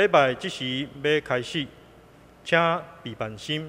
礼拜即时要开始，请备办心。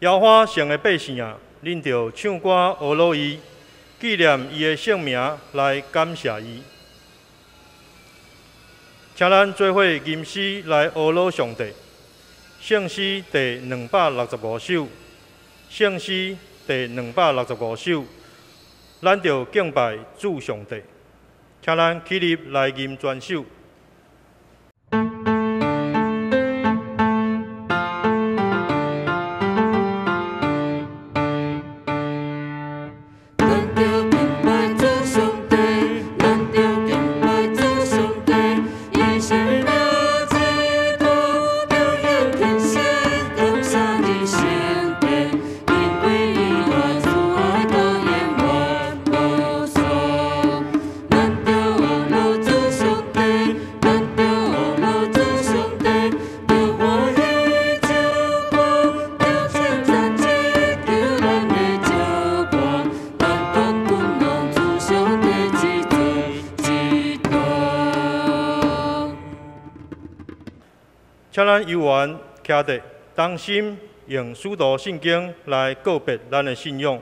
摇花城的百姓啊，恁着唱歌学乐伊，纪念伊的性命来感谢伊。请咱做伙吟诗来学乐上帝。圣诗第265首，圣诗第265首，咱着敬拜主上帝。请咱起立来吟全首。请咱游园徛伫，同心用使徒圣经来告别咱的信仰。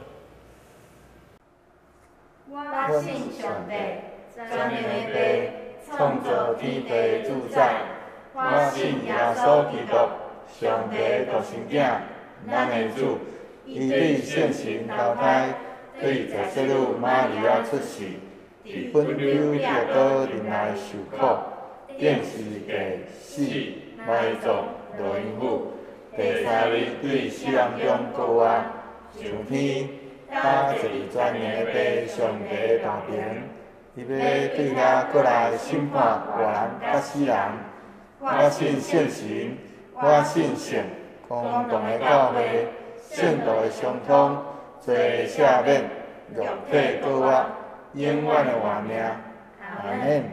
我信上帝，全能的父，创造天地主宰。我信耶稣基督，上帝独生囝，咱的主，伊对圣神投胎，对十世女玛利亚出世，伫本州掠倒人来受苦，定是第死，埋葬落阴府，第三日对死人中复活，上天打坐专的被上帝大边，伊要对遐过来审判活人甲死人。我信圣神，我信圣，公同的教会，圣道的相通，罪赦免，肉体过活，永远的活命。阿门。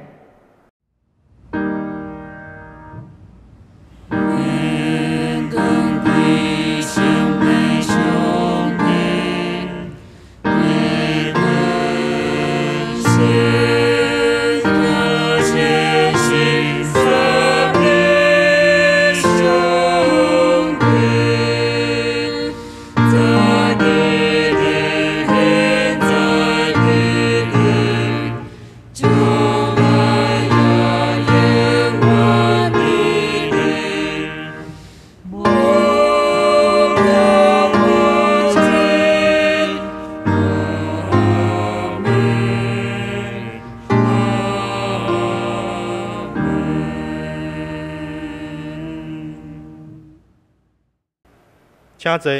请坐。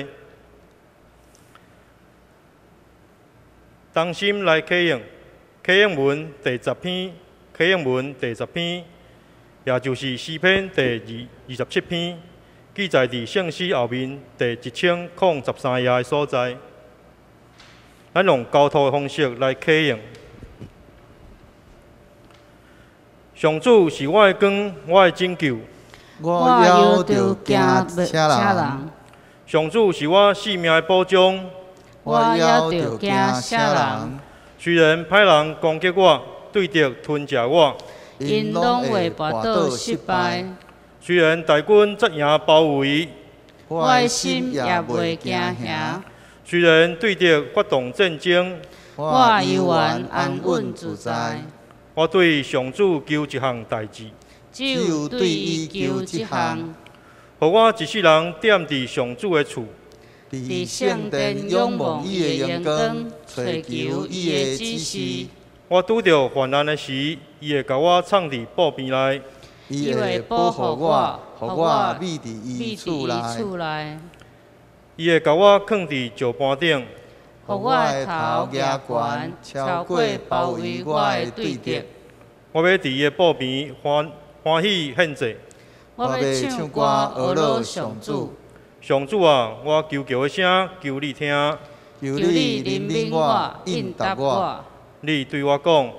当心来启用，启用文第10篇，启用文第10篇，也就是诗篇第27篇，记载伫圣诗后面第1013页的所在。咱用交托的方式来启用。上主是我的光，我的拯救。我摇着惊车人。上主是我性命的保障，我摇着惊车人。虽然歹人攻击我，对敌吞食我，因拢会跋倒失败。虽然大军扎营包围，我的心也袂惊吓。虽然对敌发动战争，我犹原安稳自在。我对上主求一项代志，只有对伊求一项。互我一世人踮伫上主的厝，伫圣殿仰望伊的阳光，找求伊的指示。我拄着患难的时，伊会甲我藏伫布边内，伊会保护我，互我秘伫伊厝内。伊会甲我放伫石板顶，互我的头举悬，超过包围我的对敌。我要伫伊的布边欢喜献祭。我要唱歌学乐上主。上主啊，我求叫的声求你听，求你怜悯我，应答我。你对我讲，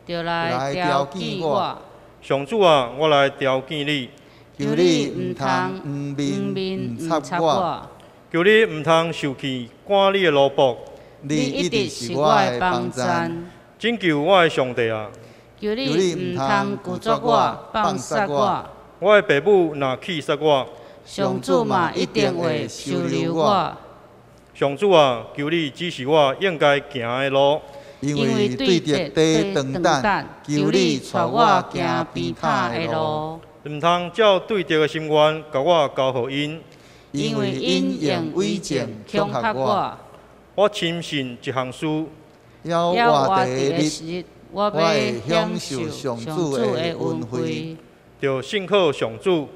就来调剂我。上主啊，我来调剂你。求你唔通唔面唔插我。求你唔通受气赶你的奴仆。你一直是我的帮赞。拯救我的上帝啊！求你唔通拒绝我，放杀我。我的爸母若气杀我，上主嘛一定会收留我。上主啊，求你指示我应该行的路。因为对敌在长等，求你带我行边塔的路。唔通照对敌的心愿，甲我交互因。因为因用伪证恐吓我。我深信一项事，要活第一日，我要享受上主的恩惠。就信靠上主，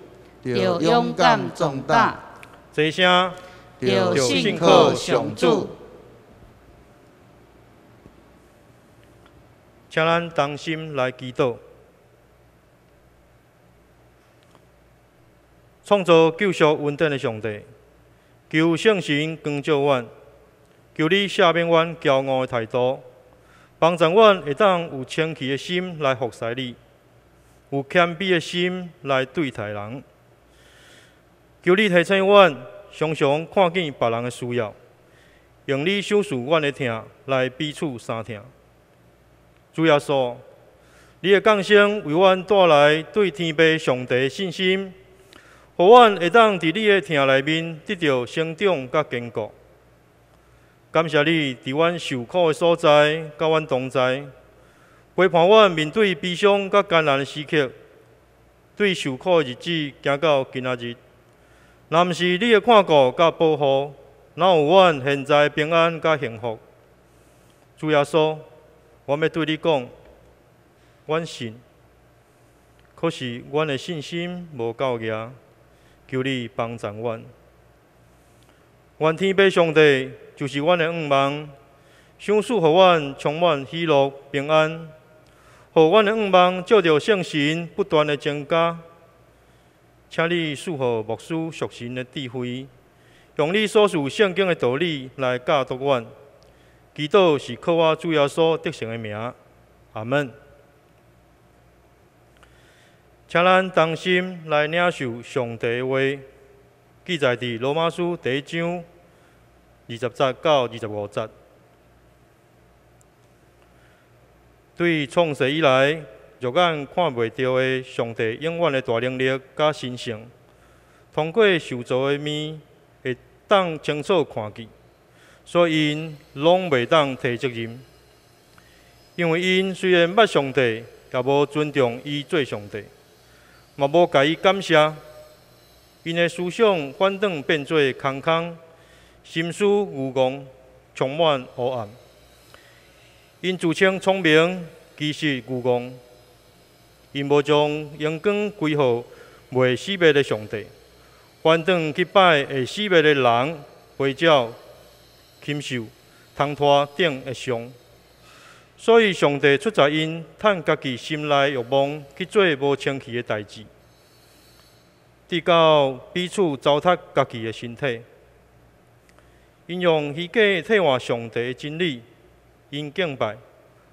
就勇敢壮大，这声就信靠上主。请咱同心来祈祷，创造救赎稳定的上帝，求圣神光照阮，求你赦免阮骄傲的态度，帮助阮会当有清气的心来服侍你。有谦卑的心来对待人，求你提醒阮，常常看见别人的需要，用你享受阮的疼来彼此相疼。主耶稣，你的降生为阮带来对天父上帝的信心，互阮会当伫你的疼内面得到成长甲坚固。感谢你伫阮受苦的所在，甲阮同在。陪伴阮面对悲伤甲艰难的时刻，对受苦的日子行到今仔日，若毋是你的看顾甲保护，哪有阮现在平安甲幸福？主耶稣，我要对你讲，阮信，可是阮的信心无够额，求你帮助阮。愿天父上帝就是阮的愿望，想赐互阮充满喜乐平安，互阮的愿望照着圣神不断的增加。请你赐予牧师属神的智慧，用你所述圣经的道理来教导阮。祈祷是靠我主耶稣得胜的名，阿门。请咱同心来领受上帝的话，记载伫罗马书第1章20节到25节。对创世以来，肉眼看袂到的上帝永远的大能力甲神性，通过受造的面会当清楚看见，所以因拢袂当提责任，因为因虽然捌上帝，也无尊重伊做上帝，嘛无甲伊感谢，因的思想反倒变做空空，心思愚戆，充满黑暗。因自称聪明，其实愚戆。因无将阳光归予未死灭的上帝，反倒去拜会死灭的人、花鸟、禽兽、通拖等的像。所以上帝出在因趁家己心内欲望去做无清气的代志，直到彼此糟蹋家己的身体。因用虚假替换上帝的真理，因敬拜、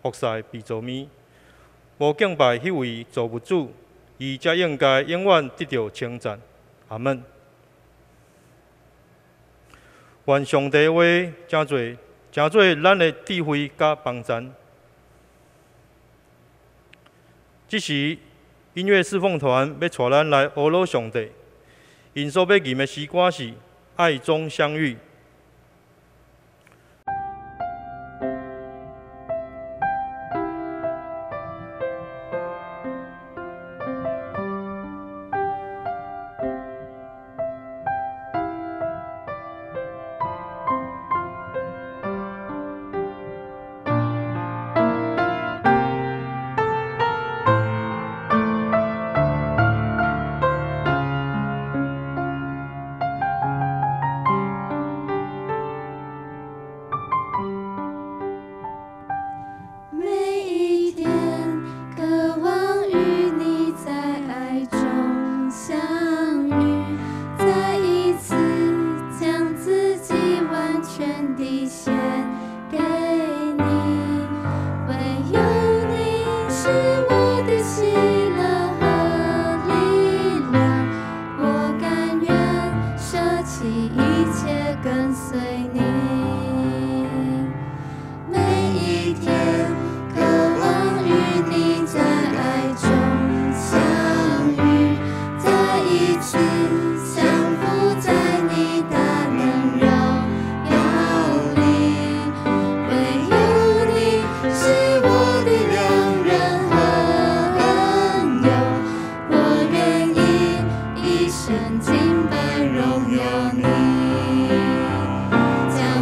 服侍被造物。无敬拜迄位造物主，伊才应该永远得到称赞。阿门。愿上帝话真做咱的智慧甲帮助。这时，音乐侍奉团要带咱来阿罗上帝，因所要吟的诗歌是《爱中相遇》。敬拜荣耀你，将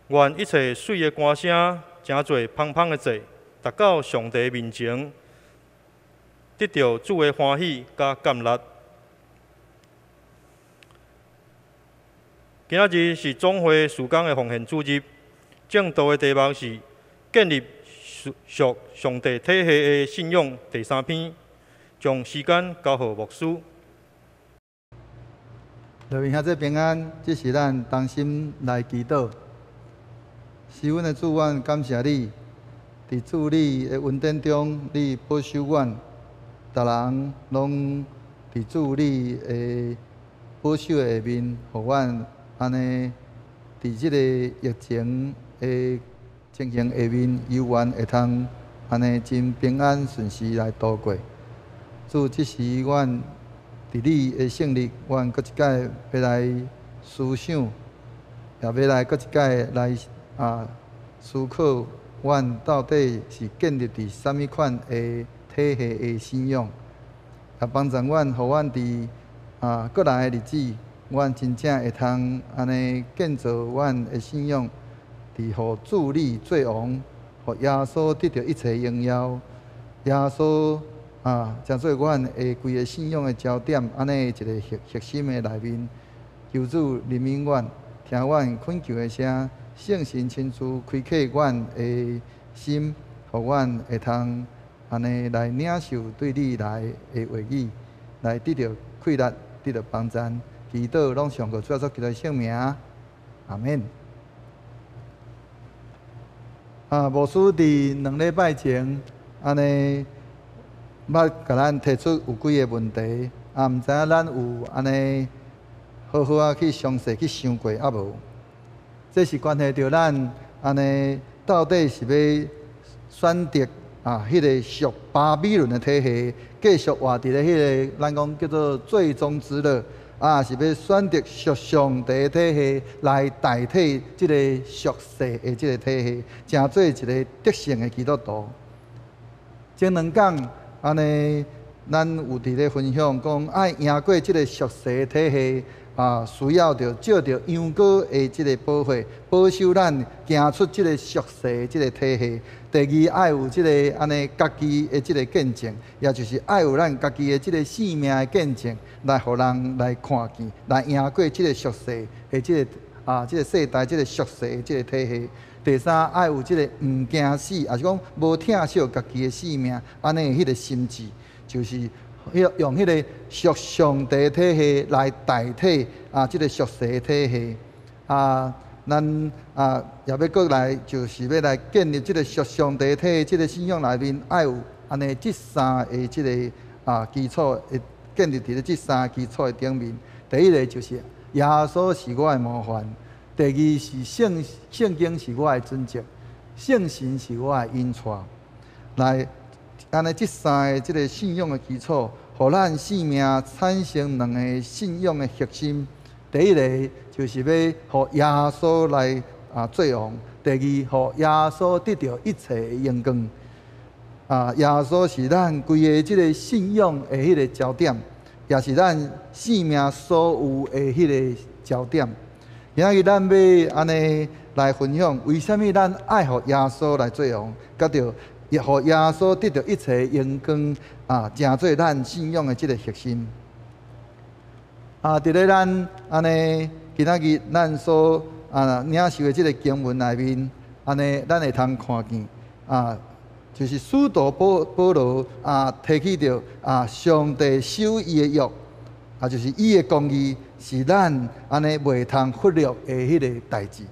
愿一切水的歌声，真侪芳芳的坐，达到上帝面前，得到主的欢喜甲甘乐。今仔日是总会事工的奉献主日，正道的题目是建立属上帝体系的信仰第3篇，将时间交予牧师。各位兄弟平安，这是咱同心来祈祷。是阮的主，阮感谢你，伫主你的恩典中，你保守阮，逐人拢伫主你的保守的下面，互阮安尼伫即个疫情的情形下面，犹原会通安尼真平安顺时来度过。主，即时阮伫你的圣日，阮搁一摆要来思想，也要来搁一摆来思考，阮到底是建立伫啥物款的体系的信仰，也帮助阮，互阮伫过来的日子，阮真正会通安尼建造阮的信仰，伫互主你做王，互耶稣得到一切荣耀，耶稣诚做阮的规个信仰的焦点，安尼一个核心的内面，求主怜悯阮，听阮恳求的声。圣神亲自开启阮的心，互阮会通安尼来领受对你来的话语，来得到快乐，得到帮助。祈祷拢上个主耶稣基督的圣名，阿免。牧师伫2礼拜前，安尼捌甲咱提出有几个问题，毋知影咱有安尼好好去详细去想过啊无？这是关系到咱安尼到底是要选择迄个属巴比伦的体系，继续活伫咧迄个咱讲叫做最终之乐是要选择属上帝的体系来代替即个属世的即个体系，成做一个得胜的基督徒。前2讲安尼，咱有伫咧分享讲爱赢过即个属世的体系。需要着借着羊羔的即个保护，保守咱行出即个属世即个体系。第二，爱有即个安尼家己的即个见证，也就是爱有咱家己的即个性命的见证，来互人来看见，来赢过即个属世的即个即个世代即个属世的即个体系。第三，爱有即个毋惊死，也是讲无疼惜家己的性命，安尼迄个心智，就是。用迄个属上帝体系来代替即个属世的体系咱也要过来，就是要来建立即个属上帝体系，即个信仰内面爱有安尼即3个即个基础，会建立伫咧即3个基础的顶面。第一个就是耶稣是我的模范，第二是圣经是我的准则，圣神是我的引带，来。安尼，即3个即个信仰的基础，互咱生命产生2个信仰的核心。第一个就是要互耶稣来做王；第二，互耶稣得到一切的荣光。耶稣是咱规个即个信仰的迄个焦点，也是咱生命所有的迄个焦点。今仔日咱要安尼来分享，为虾米咱爱互耶稣来做王，甲着。也互耶稣得到一切荣光成做咱信仰的即个核心。伫咧咱安尼今仔日咱所领受的即个经文内面，安尼咱会通看见就是使徒保罗提起着上帝守伊的约，就是伊的公义是咱安尼袂通忽略的迄个代志。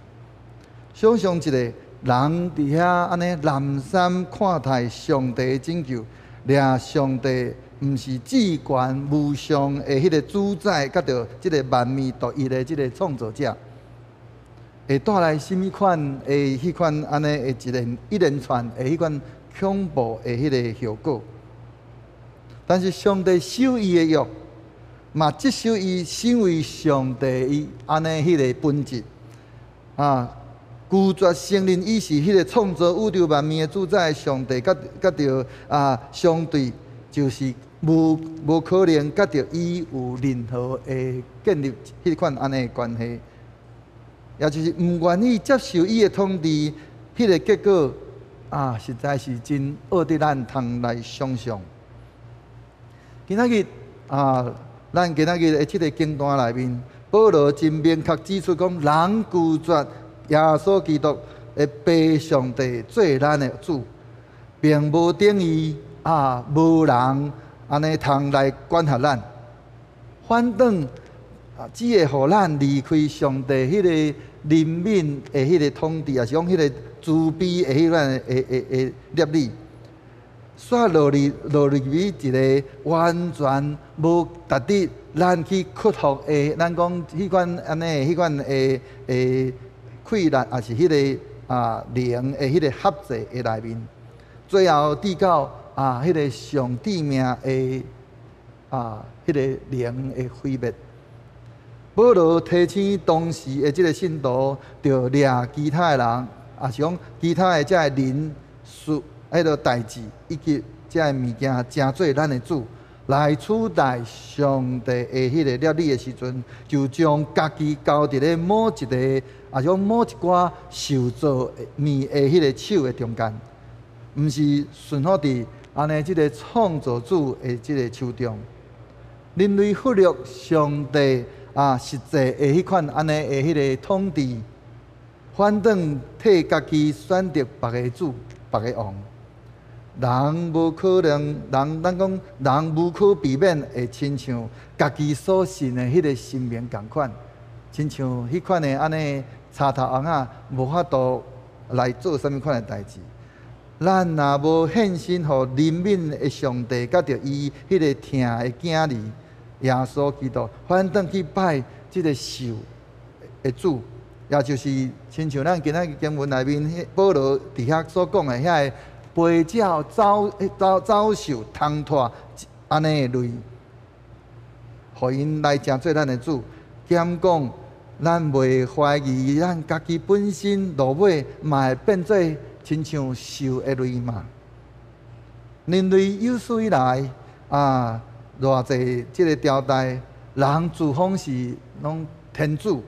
想象一个。人伫遐安尼南山看待上帝的拯救，掠上帝毋是至权无上的迄个主宰，甲着即个万物独一的即个创造者，会带来甚物款的迄款安尼的一连串的迄款恐怖的迄个效果。但是上帝守伊的约，嘛接受伊身为上帝伊安尼迄个本质拒绝承认伊是迄个创造宇宙万物的主宰上帝，甲着相对，就是无可能甲着伊有任何的建立迄款安尼的关系。也就是毋愿意接受伊的统治，迄个结果实在是真恶得咱通来想象。今仔日咱今仔日的即个经段内面，保罗真明确指出讲，人拒绝耶稣基督的被上帝做咱的主，并无等于无人安尼通来管辖咱。反倒只会互咱离开上帝迄个怜悯的迄个统治，也是讲迄个慈悲的迄款的律理。煞落入于一个完全无值得咱去克服的，咱讲迄款安尼迄款的困难，也是迄个灵的迄个合制的内面，最后递到迄个上帝命的迄个灵的毁灭。保罗提醒当时的即个信徒，着掠其他的人，也是讲其他的遮个人事。迄个代志以及遮个物件，成做咱的主，来取代上帝的迄个律理的时阵，就将家己交伫咧某一个，也种某一寡受造物的迄个手的中间，毋是顺服伫安尼即个创造主的即个手中。人类忽略上帝实际的迄款安尼的迄个统治，反倒替家己选择别个主、别个王。人无可能，咱讲人无可避免会亲像家己所信的迄个生命共款，亲像迄款的安尼插头翁无法度来做啥物款的代志。咱若无献身互怜悯的上帝，甲着伊迄个疼的囝儿耶稣基督，反倒去拜即个受的主，也就是亲像咱今仔日经文内面保罗伫遐所讲的遐个。陪鸟走兽通脱安尼的类，互因来成做咱的主。兼讲，咱袂怀疑咱家己本身落尾嘛会变做亲像兽的类嘛。人类有史以来偌济即个朝代，人自封是拢天主，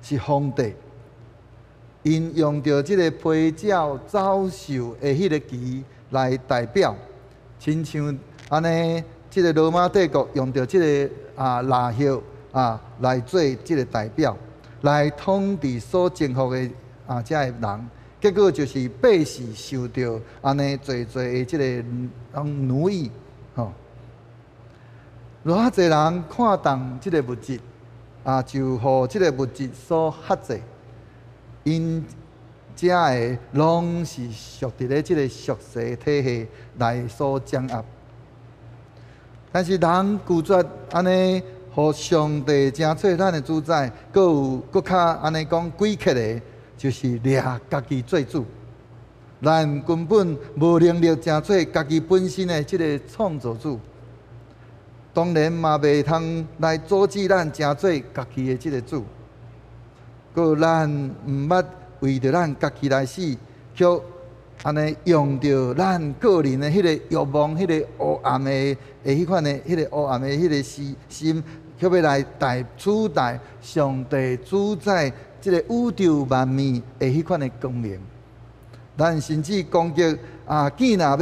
是皇帝。因用着即个陪鸟走兽的迄个旗来代表，亲像安尼，即个罗马帝国用着即个蜡叶来做即个代表，来统治所征服的遮个人，结果就是百姓受着安尼侪的即个奴役吼。偌侪人看重即个物质就互即个物质所辖制。因遮个拢是属伫咧即个俗世体系来所掌握，但是人拒绝安尼，互上帝成做咱的主宰，搁较安尼讲诡谲的，就是掠家己做主。咱根本无能力成做家己本身的即个创造主，当然嘛袂通来阻止咱成做家己的即个主。搁咱毋捌为着咱家己来死，却安尼用着咱个人的迄个欲望、迄个黑暗的迄款的、迄个黑暗的迄个心，却要来取代上帝主宰即个宇宙万物的迄款的光明。咱甚至攻击见若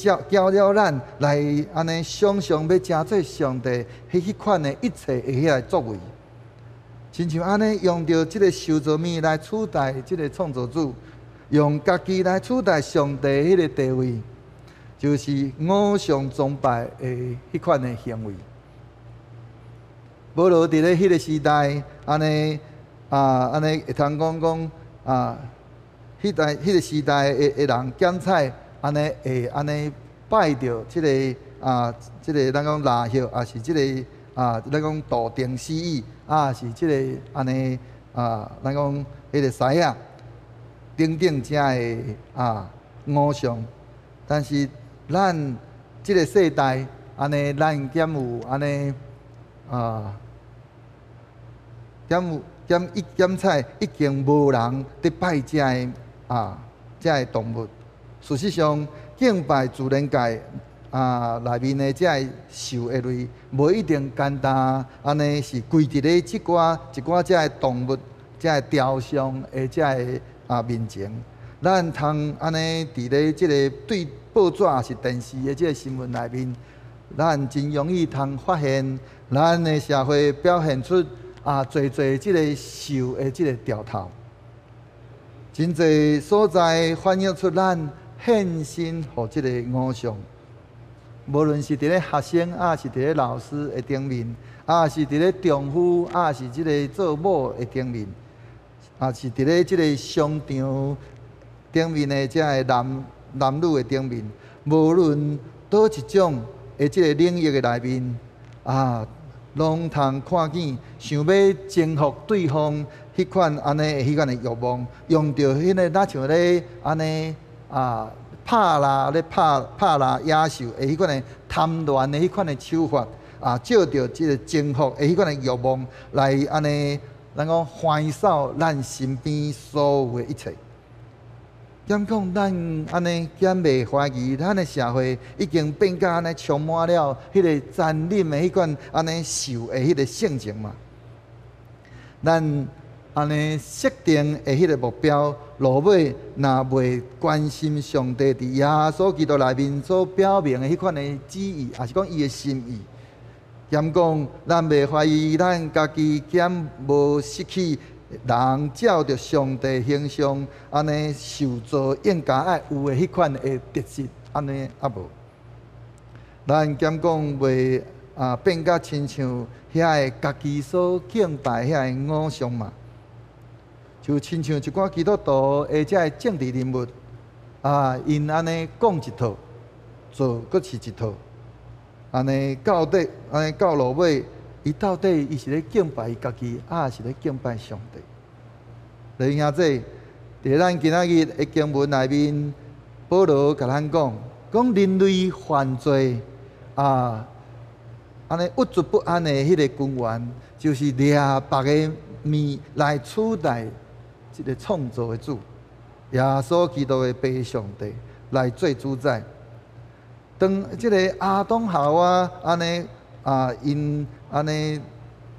要教了咱来安尼想象要成做上帝迄款的一切的迄个作为。亲像安尼，用着即个受造物来取代即个创造主，用家己来取代上帝迄个地位，就是偶像崇拜的迄款的行为。保罗伫咧迄个时代，安尼会通讲迄个时代的人检采，安尼会安尼拜着即个咱讲蜡叶，也是即个咱讲道定死意。是即个安尼咱讲迄个狮啊，等等遮的偶像，但是咱即个世代安尼，咱减有安尼检采已经无人伫拜遮的动物。事实上，敬拜自然界。内面的遮个兽的类，无一定简单，安尼是归伫咧一寡遮个动物遮个雕像的遮个面前，咱通安尼伫咧即个对报纸也是电视的即个新闻内面，咱真容易通发现咱的社会表现出侪即个受的即个调头，真侪所在反映出咱献身互即个偶像。无论是伫咧学生，是伫咧老师的顶面，是伫咧丈夫，是即个做某的顶面，是伫咧即个商场顶面的遮个男女的顶面，无论倒一种的即个领域的内面，拢通看见想要征服对方迄款安尼的迄款的欲望，用着迄个哪像咧安尼拍拉野兽的迄款的贪婪的迄款的手法，照着即个征服的迄款的欲望来安尼，咱讲欢扫咱身边所有的一切。敢讲咱安尼，敢袂怀疑咱的社会已经变甲安尼充满了迄个残忍的迄款安尼受的迄个性情嘛？咱安尼设定的迄个目标，落尾若袂关心上帝伫耶稣基督内面所表明的迄款的旨意，也是讲伊的心意。兼讲，咱袂怀疑咱家己兼无失去人照着上帝形象安尼受造应该爱有的迄款的特质，安尼无。咱兼讲袂变甲亲像遐个家己所敬拜遐个偶像嘛。就亲像一寡基督徒的遮个政治人物，因安尼讲一套，做阁是一套，安尼到底，安尼到落尾，伊到底伊是咧敬拜伊家己，是咧敬拜上帝？弟兄姊妹，伫咱今仔日的经文内面，保罗甲咱讲人类犯罪，安尼郁卒不安的迄个根源，就是掠别个面来取代即个创造的主，耶稣基督的爸上帝来做主宰。当即个亚当夏娃安尼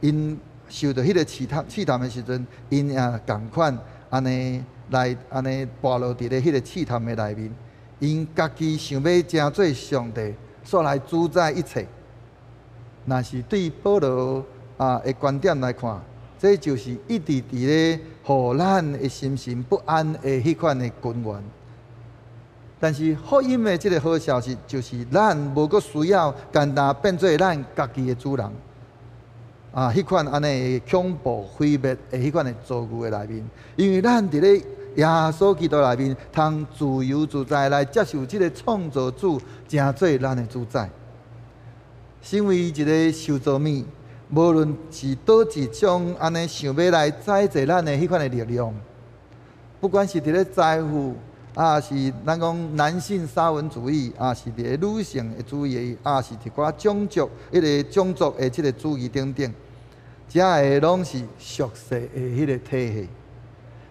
因受到迄个试探的时阵，因也共款安尼来跋落伫咧迄个试探的内面，因家己想要成做上帝，所来主宰一切。若是对保罗的观点来看，这就是一直伫咧互咱的心神不安的迄款的根源。但是福音的即个好消息，就是咱无阁需要简单变做咱家己的主人。迄款安尼恐怖毁灭的迄款的遭遇的内面，因为咱伫咧耶稣基督内面，通自由自在来接受即个创造主，成做咱的主宰。身为一个受造物，无论是倒一种安尼想要来宰制咱的迄款的力量，不管是伫咧财富，是咱讲男性沙文主义，是伫咧女性的主义，是一寡种族的即个主义等等，遮个拢是俗世的迄个体系，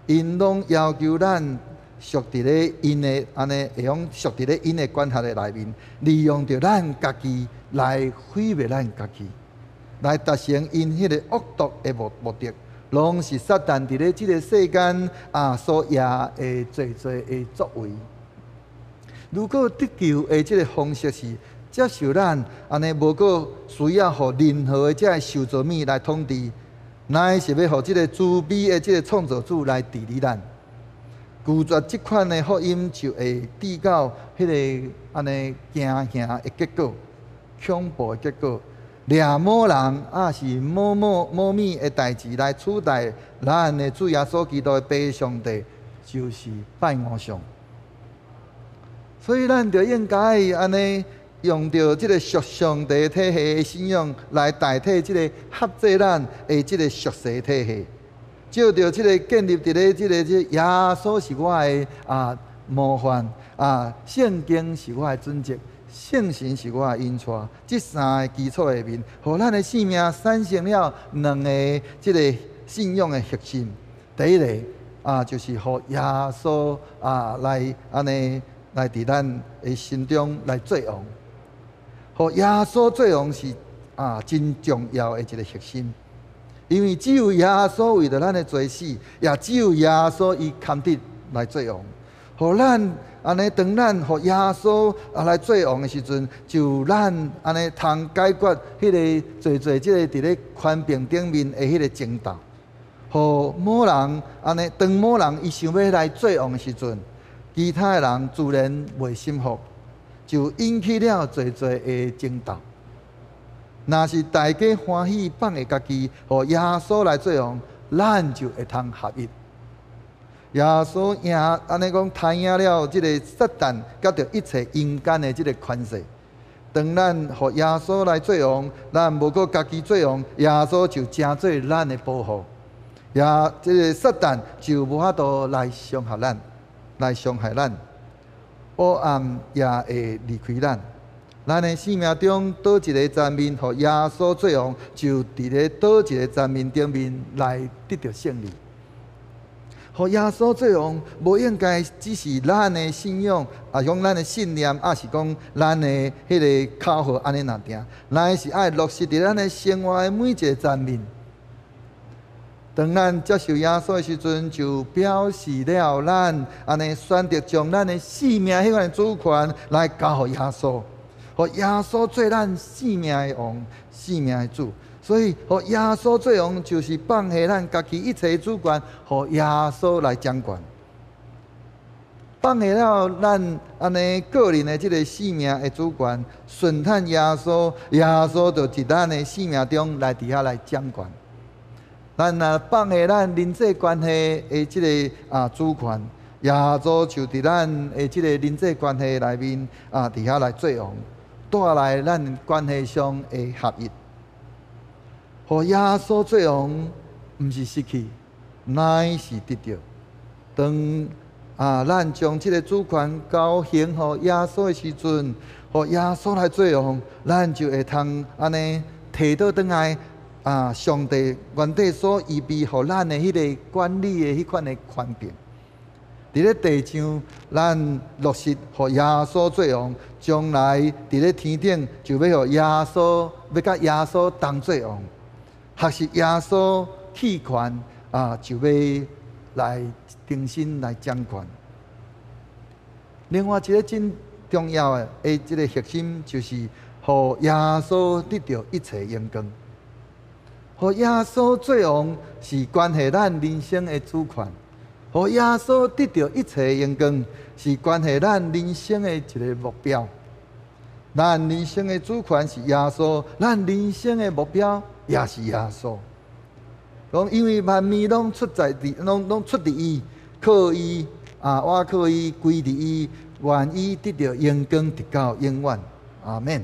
因拢要求咱属伫咧因的安尼会用属伫咧因的管辖的内面，利用着咱家己来毁灭咱家己，来达成因迄个恶毒的目的，拢是撒旦伫咧即个世间所野的侪的作为。如果得救的即个方式是接受咱安尼，无过需要互任何的即个受造物来统治，乃是要互即个自卑的即个创造主来治理咱。拒绝即款的福音，就会致到迄个安尼惊吓的结果，恐怖的结果。掠某人是某咪的代志来取代咱的主耶稣基督的爸上帝，就是拜偶像。所以咱就应该安尼用着即个属上帝体系的信仰来代替即个合制咱的即个属世体系。照着即个建立伫咧即个耶稣是我的模范，圣经是我的准则，圣神是我的引带，即三个基础下面，互咱的生命产生了两个即个信仰的核心。第一个就是互耶稣来安尼来伫咱的心中来做王，互耶稣做王是真重要的一个核心。因为只有耶稣为着咱的罪死，也只有耶稣伊堪得来做王，互咱安尼当咱互耶稣来做王的时阵，就咱安尼通解决迄个做即个伫咧权柄顶面的迄个争斗。互某人安尼，当某人伊想要来做王的时阵，其他的人自然袂心服，就引起了侪的争斗。若是大家欢喜放下家己，互耶稣来做王，咱就会通合一。耶稣赢，安尼讲，他赢了即个撒旦，甲着一切阴间的即个权势。当咱互耶稣来做王，咱无过家己做王，耶稣就成做咱的保护。即个撒旦就无法度来伤害咱，来伤害咱，黑暗也会离开咱。咱的生命中倒一个层面，互耶稣做王，就伫咧倒一个层面顶面来得到胜利。互耶稣做王，无应该只是咱的信仰，讲咱的信念，是讲咱的迄个口号安尼若定，乃是爱落实伫咱的生活的每一个层面。当咱接受耶稣的时阵，就表示了咱安尼选择将咱的生命迄款主权来交互耶稣，互耶稣做咱生命的王、生命的主。所以，互耶稣做王，就是放下咱家己一切主权，互耶稣来掌权。放下了咱安尼个人的即个生命的主权，顺探耶稣，耶稣就伫咱的生命中来伫遐来掌权。咱若放下咱人际关系的即个主权，耶稣就伫咱的即个人际关系内面伫遐来做王，带来咱关系上的合一。互耶稣做王，毋是失去，乃是得到。当咱将即个主权交还互耶稣的时阵，互耶稣来做王，咱就会通安尼摕倒转来。上帝原底所预备互咱的迄个管理的迄款的权柄，伫咧地上，咱落实互耶稣做王，将来伫咧天顶就要互耶稣，要甲耶稣同做王，学习耶稣弃权就要来重新来掌权。另外一个真重要的即个核心，就是互耶稣得到一切荣光。互耶稣做王是关系咱人生的主权，互耶稣得到一切荣光是关系咱人生的一个目标。咱人生的主权是耶稣，咱人生的目标也是耶稣。讲因为万物拢出伫伊，靠伊我靠伊，归伫伊，愿意得到荣光直到永远。阿门。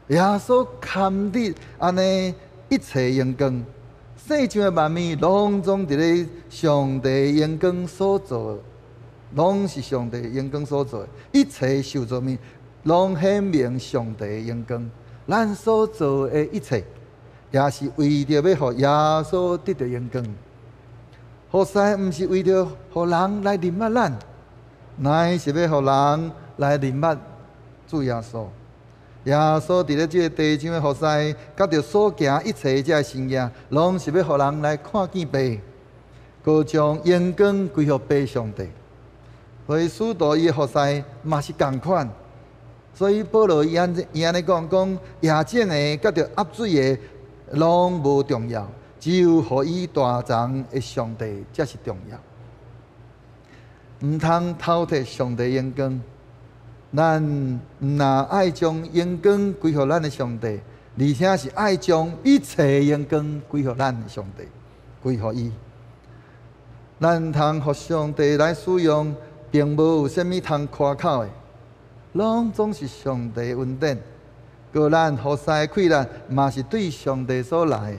耶稣堪得安尼。一切荣光，世上的万物拢总伫咧上帝荣光所做，拢是上帝荣光所做。一切受造物拢显明上帝荣光。咱所做的一切，也是为着要互耶稣得到荣光。何塞毋是为着互人来认捌咱，乃是要互人来认捌主耶稣。耶稣伫咧即个地上的服侍，甲着所行一切即个生业，拢是要互人来看见爸，高将荣光归予爸上帝。所以使徒伊的服侍嘛是共款。所以保罗伊安尼讲，亚正的甲着压水的拢无重要，只有互伊大藏的上帝才是重要。毋通偷摕上帝荣光。咱毋但爱将荣光归予咱的上帝，而且是爱将一切荣光归予咱的上帝，归予伊。咱通互上帝来使用，并无有啥物通夸口的，拢总是上帝恩典。个咱服侍的困难，嘛是对上帝所来的。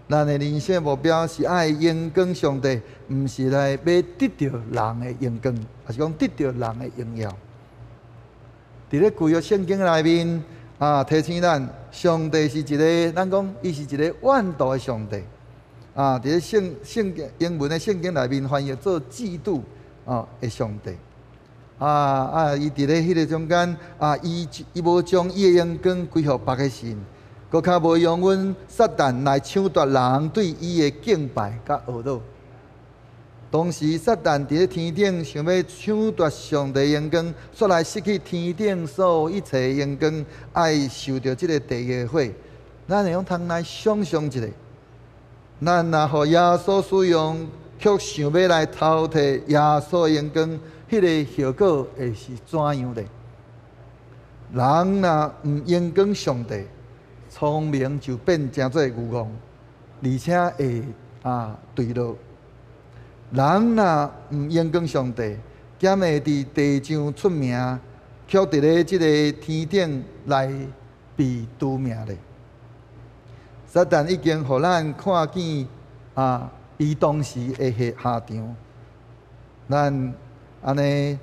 咱的人生目标是爱荣光上帝，毋是来要得到人的荣光，还是讲得到人的荣耀。伫咧旧约圣经内面提醒咱，上帝是一个，咱讲伊是一个万道的上帝。伫咧圣经英文的圣经内面翻译做嫉妒的上帝。伊伫咧迄个中间伊无将伊的荣光归予别个神，搁较无用阮撒旦来抢夺人对伊的敬拜甲恶恼。当时撒旦伫咧天顶想要抢夺上帝荣光，煞来失去天顶所有一切荣光，爱受到即个地狱的火。咱会用通来想象一下，咱若互耶稣使用，却想要来偷摕耶稣的荣光，迄个效果会是怎样咧？人若毋荣光上帝，聪明就变成做愚戆，而且会坠落。人若毋荣光上帝，减会伫地上出名，却伫咧即个天顶来被除名咧。撒旦已经互咱看见伊当时的下场，咱安尼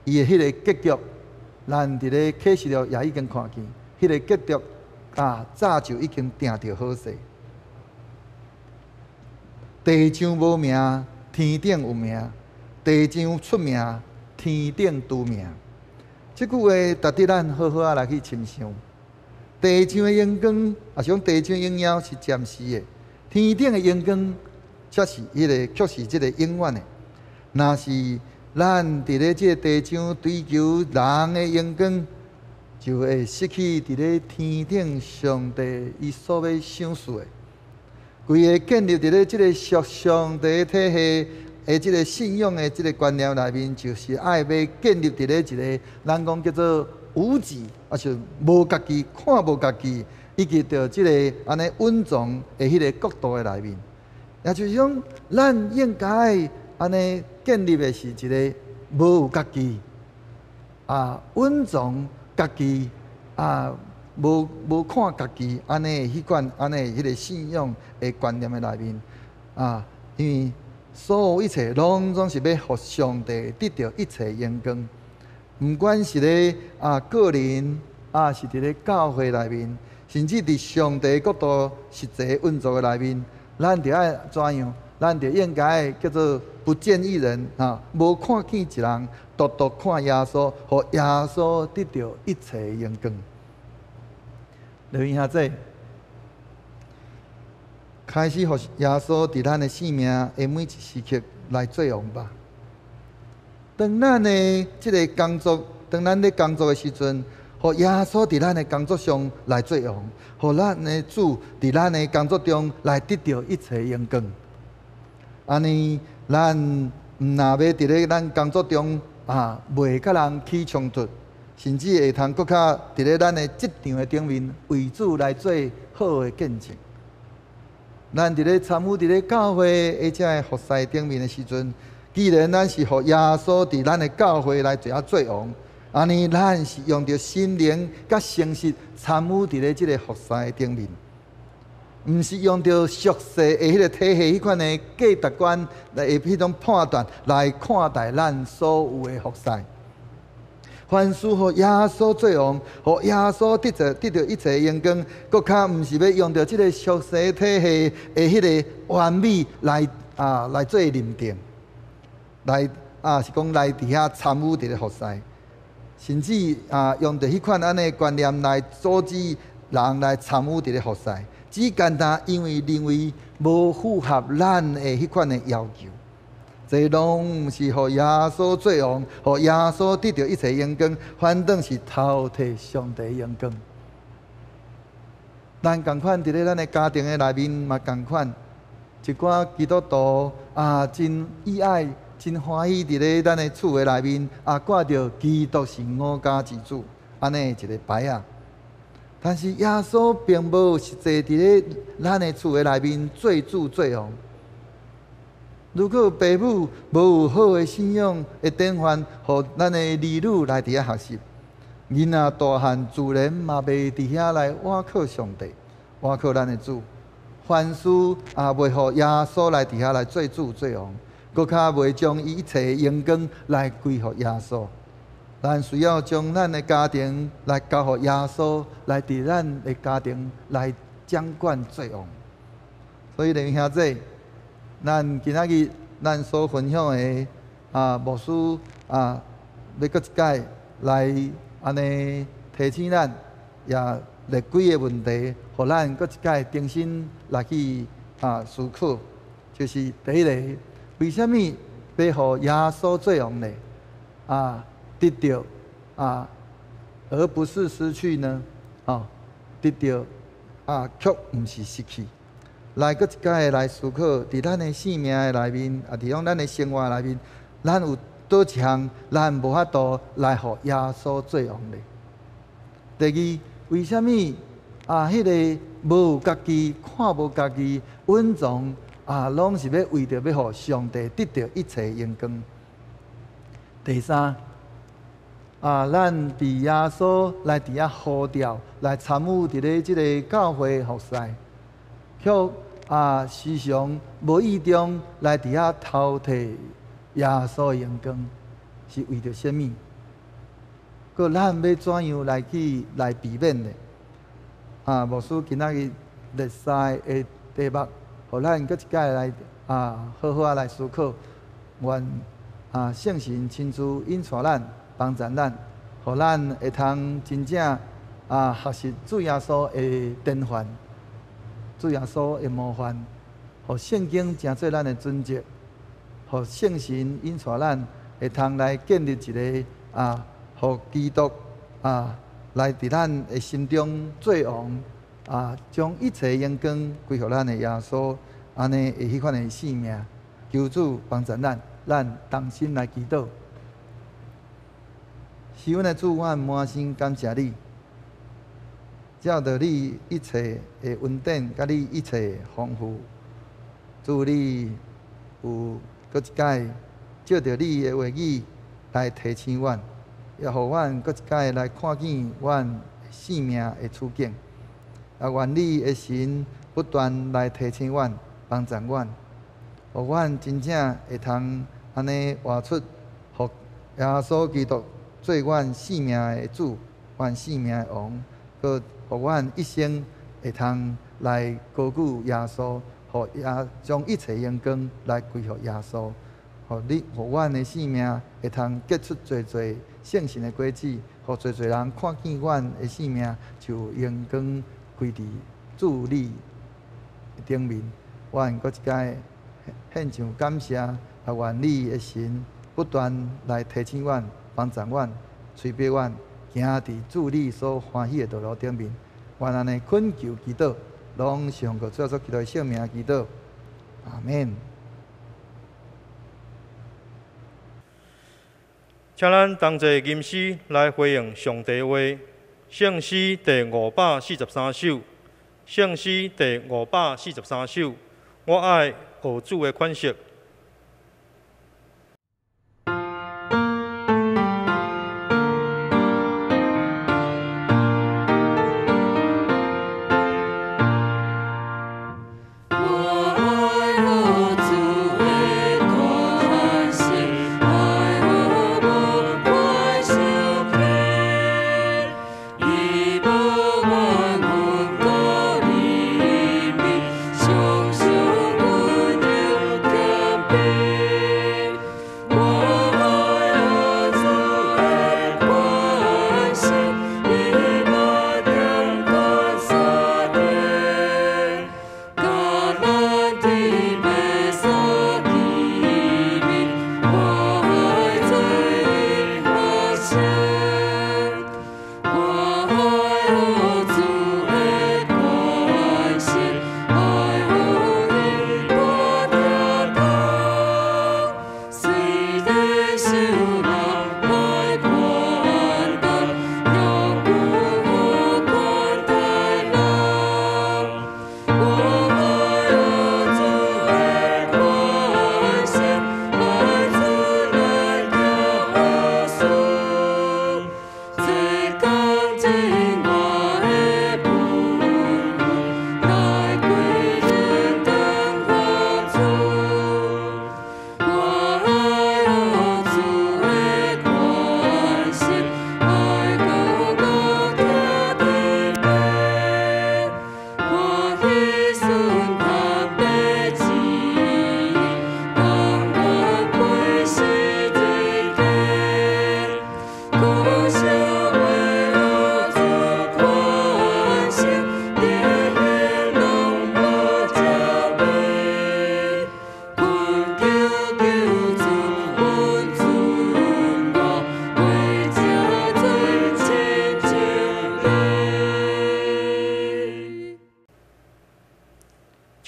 伊的迄个结局，咱伫咧启示录也已经看见，迄个结局早就已经定着好势。地上无名，天顶有名；地上出名，天顶除名。即句话值得咱好好来去深想。地上的荣光，也是讲地上荣耀是暂时的，天顶的荣光却是却是即个永远的。若是咱伫咧即个地上追求人的荣光，就会失去伫咧天顶上帝伊所要赏赐的。规个建立伫咧即个属上帝体系的即个信仰的即个观念内面，就是爱要建立伫咧一个咱讲叫做无己，也是无家己看无家己，以及着即个安尼稳重的迄个角度的内面，也就是讲，咱应该安尼建立的是一个无有家己稳重家己无看家己安尼迄款安尼迄个信仰的观念的内面因为所有一切拢总是要互上帝得到一切荣光，毋管是咧个人是伫咧教会内面，甚至伫上帝角度实际运作的内面，咱着爱怎样？咱着应该叫做不见一人无看见一人，独独看耶稣，互耶稣得到一切荣光。弟兄兄弟，开始互耶稣伫咱的生命的每一时刻来作用吧。当咱的即个工作，当咱咧工作的时阵，互耶稣伫咱的工作上来作用，互咱的主伫咱的工作中来得到一切荣光。安尼，咱毋若要伫咧咱工作中袂甲人起冲突。甚至会通搁较伫咧咱的职场的顶面，为主来做好的见证。咱伫咧参与伫咧教会而且服侍顶面的时阵，既然咱是互耶稣伫咱的教会来作用，安尼咱是用着心灵甲诚实参与伫咧即个服侍顶面，毋是用着俗世的迄个体系迄款的价值观来迄种判断来看待咱所有的服侍。凡事互耶稣作用，互耶稣得到一切荣光，搁较毋是要用着即个俗世体系的迄个完美来做认定，来是讲来伫遐参与伫咧服侍，甚至用着迄款安尼观念来阻止人来参与伫咧服侍，只简单因为认为无符合咱的迄款的要求。这拢毋是互耶稣作用，互耶稣得到一切荣光，反倒是偷摕上帝荣光。咱共款伫咧咱的家庭的内面嘛共款，一寡基督徒真意爱、真欢喜伫咧咱的厝的内面挂着基督是我家之主安尼一个牌啊。但是耶稣并无实际伫咧咱的厝的内面做主作用。如果父母无有好的信仰的典范，互咱的儿女来伫遐学习，囡仔大汉自然嘛袂伫遐来倚靠上帝，倚靠咱的主。凡事袂互耶稣来伫遐来做主作用，搁较袂将伊一切荣光来归互耶稣。咱需要将咱的家庭来交互耶稣，来伫咱的家庭来掌管作用。所以弟兄兄弟，咱今仔日咱所分享的牧师要搁一届来安尼提醒咱，也列几个问题，互咱搁一摆重新来去思考。就是第一个，为什么要互耶稣做王呢？得到而不是失去呢？得到却毋是失去。来搁一摆来思考，伫咱的生命的内面，伫讲咱的生活内面，咱有倒一项咱无法度来互耶稣做王呢？第二，为什么迄个无有家己看无家己稳重拢是要为着要互上帝得到一切荣光？第三，咱被耶稣来伫遐呼召，来参与伫咧即个教会服侍，却时常无意中来伫遐偷摕耶稣的荣光，是为着什么？搁咱要怎样来避免呢？牧师今仔日列西的题目，互咱搁一摆来好好来思考。愿圣神亲自引带咱，帮助咱，互咱会通真正学习主耶稣的典范，主耶稣的模范，互圣经成做咱的准则，互圣神引带咱，会通来建立一个互基督来伫咱的心中做王，将一切荣光归互咱的耶稣，安尼会迄款的性命。求主帮助咱同心来祈祷。是阮的主，我满心感谢你，照着你一切的恩典，甲你一切的丰富，主你有搁一摆照着你的话语来提醒阮。也互阮搁一摆来看见阮生命的处境，也愿你的神不断来提醒阮、帮助阮，互阮真正会通安尼活出，互耶稣基督做阮生命的主、阮生命的王，搁互阮一生会通来高举耶稣，互将一切荣光来归互耶稣。互阮的生命会通结出侪侪圣神的果子，互侪侪人看见阮的生命就荣光归伫主你顶面。阮搁一摆献上感谢，也愿你的神不断来提醒阮、帮助阮、催逼阮，行伫主你所欢喜的道路顶面。愿安尼恳求祈祷，拢上个主耶稣基督的圣名祈祷，阿免。请咱同齐吟诗来回应上帝话。圣诗第543首，圣诗第543首，我爱学主的款式。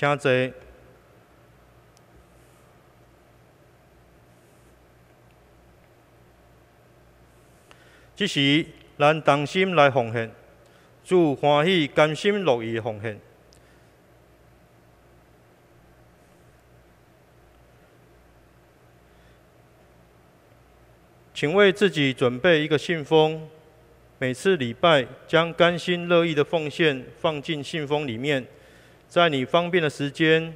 请坐。即时，咱同心来奉献，主欢喜甘心乐意的奉献。请为自己准备一个信封，每次礼拜将甘心乐意的奉献放进信封里面，在你方便的时间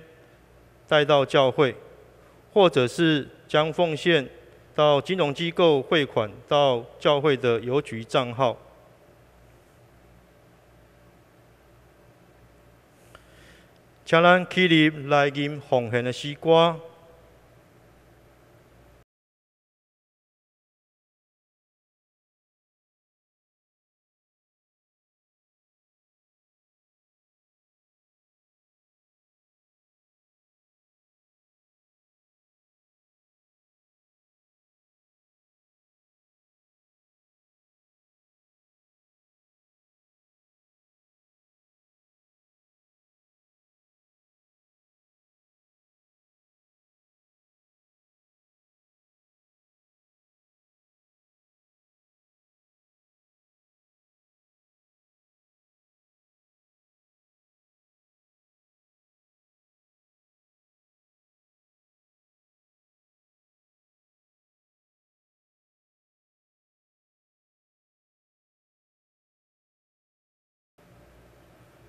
带到教会，或者是将奉献到金融机构汇款到教会的邮局账号。请咱起立来吟奉献的诗歌。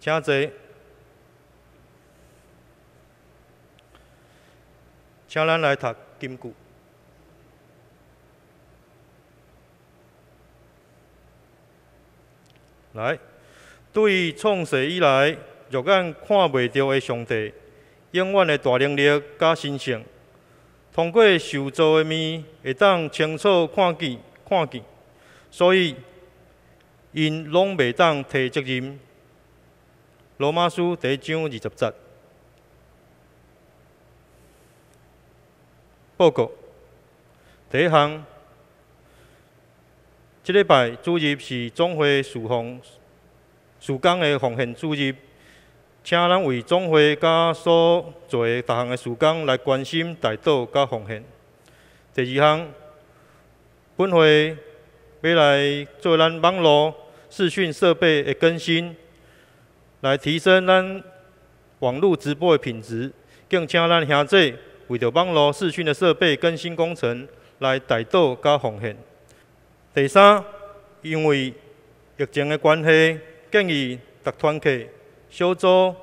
请坐，请咱来读金句。来，对创世以来肉眼看袂到的上帝，永远的大能力甲神性，通过受造的面会当清楚看见，所以因拢袂当摕责任。罗马书第1章20节。报告。第一项，这礼拜主日是总会事工的奉献主日，请咱为总会甲所做的各项的事工来关心、代祷甲奉献。第二项，本会要来做咱网络视讯设备的更新。来提升咱网络直播的品质，更请咱兄弟为着网络视讯的设备更新工程来代祷甲奉献。第三，因为疫情的关系，建议各团体小组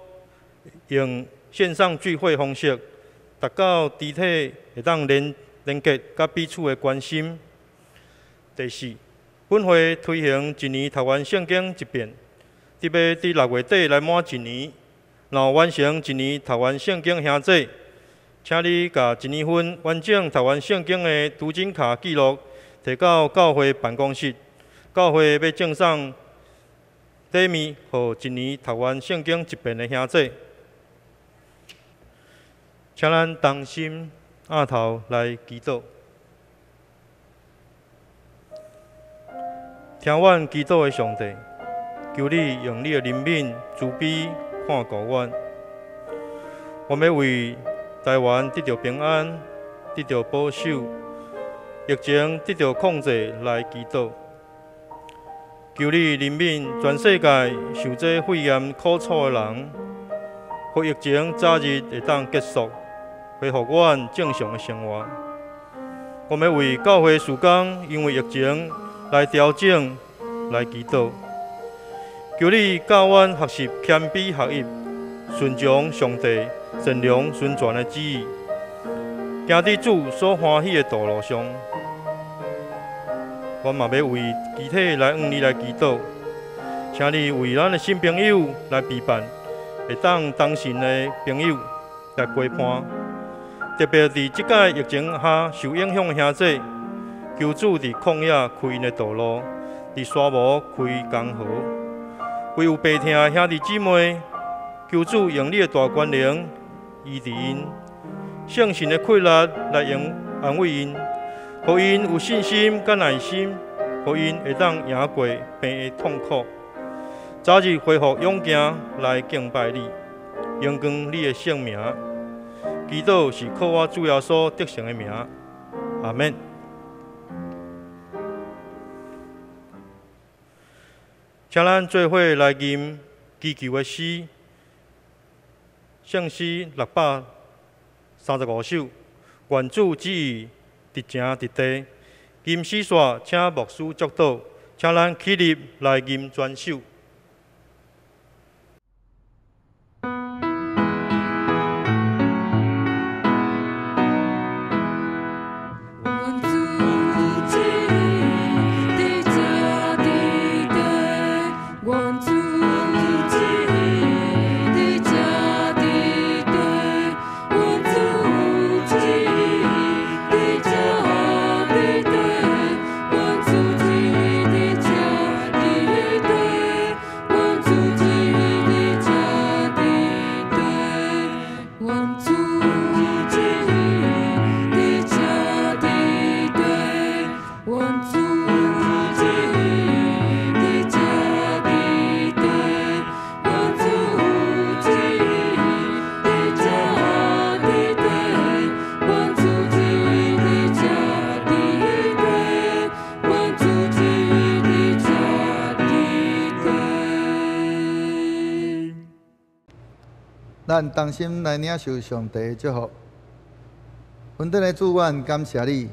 用线上聚会方式，达到肢体会当连结甲彼此的关心。第四，本会推行一年读完圣经一遍。特别伫6月底来满1年，然后完成1年读完圣经兄弟，请你甲1年份完整读完圣经的读经卡记录摕到教会办公室，教会要赠送底面，予1年读完圣经一遍的兄弟。请咱同心压头来祈祷，听阮祈祷的上帝。求你用你的怜悯、慈悲看顾阮。我们为台湾得到平安、得到保守，疫情得到控制来祈祷。求你怜悯全世界受这肺炎苦楚的人，互疫情早日会当结束，恢复阮正常的生活。我们为教会事工因为疫情来调整来祈祷。求你教阮学习谦卑学习，顺从上帝善良宣传的旨意，行伫主所欢喜的道路上。我嘛要为具体来向你来祈祷，请你为咱的新朋友来陪伴，会当当信的朋友来陪伴。特别伫即届疫情下受影响的兄弟，求主伫旷野开因的道路，伫沙漠开江河。为有病痛的兄弟姊妹，求主用你的大权能医治因，圣神的气力来用安慰因，互因有信心甲耐心，互因会当赢过病的痛苦，早日恢复勇健来敬拜你。荣光你的圣名。祈祷是靠我主耶稣得胜的名。阿免。请咱做伙来吟祈求的诗，圣诗635首，愿主旨意直正直地。吟诗线，请牧师祝祷，请咱起立来吟全首。咱同心来领受上帝的祝福。恩典的主，阮感谢你，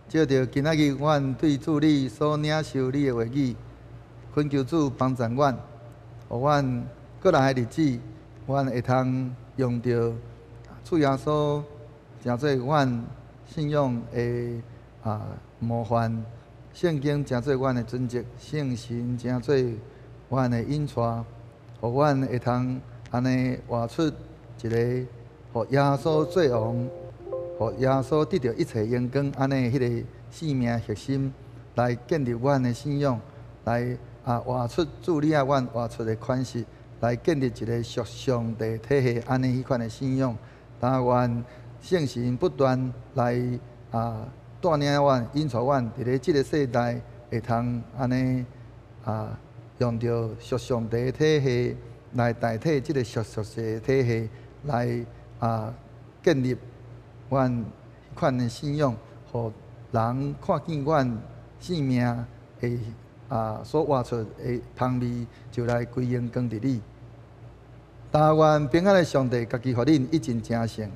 借着今仔日阮对主你所领受你的话语，恳求主帮助阮，互阮过来的日子，阮会通用着主耶稣，诚做阮信仰的模范，圣经诚做阮的准则，圣神诚做阮的引带，互阮会通安尼活出一个，互耶稣做王，互耶稣得到一切荣光，安尼迄个生命核心来建立阮的信仰，来活出主你啊阮活出的款式，来建立一个属上帝体系，安尼迄款的信仰。但愿圣神不断来带领阮、引导阮，伫咧即个世代会通安尼用着属上帝的体系。来代替即个属世体系，来建立阮迄款的信仰，互人看见阮生命的所活出的香味，就来归荣光伫你。但愿平安的上帝家己互恁一尽正胜，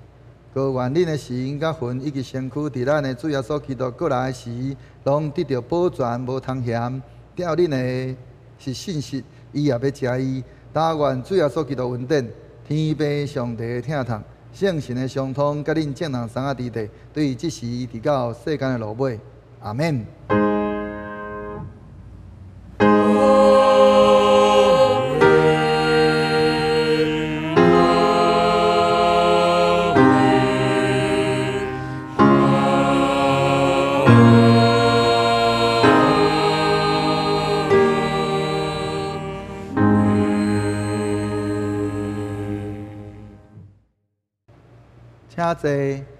高愿恁的神甲魂以及身躯，伫咱的主耶稣基督过来时，拢得到保全，无通嫌。吊恁的是信实，伊也要遮伊。但愿主耶稣基督恩典，天父上帝的疼痛，圣神的相通，甲恁众人三之地，对即时直到世间的落尾。阿免。请坐。